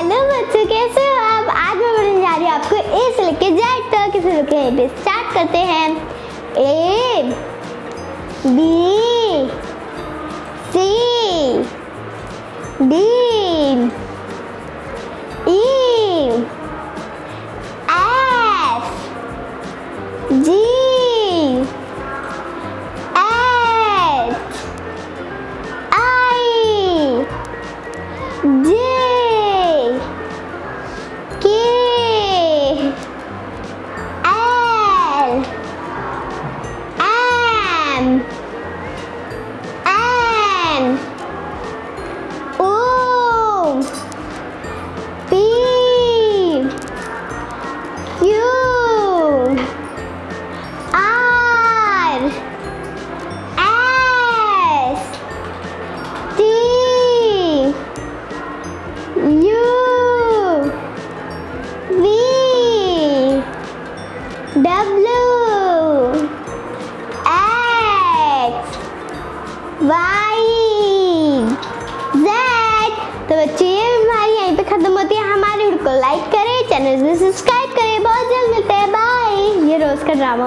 Hello बच्चों, कैसे हो आप? आज मैं बताने जा रही हूँ आपको ए से लेके जेड तक किसे लिखे हैं। स्टार्ट करते हैं। A B C D E F G H I J तो बच्चे ये हमारी यहीं पे खत्म होती है। हमारे वीडियो को लाइक करें, चैनल को सब्सक्राइब करें। बहुत जल्द मिलते हैं। बाय। ये रोज का ड्रामा।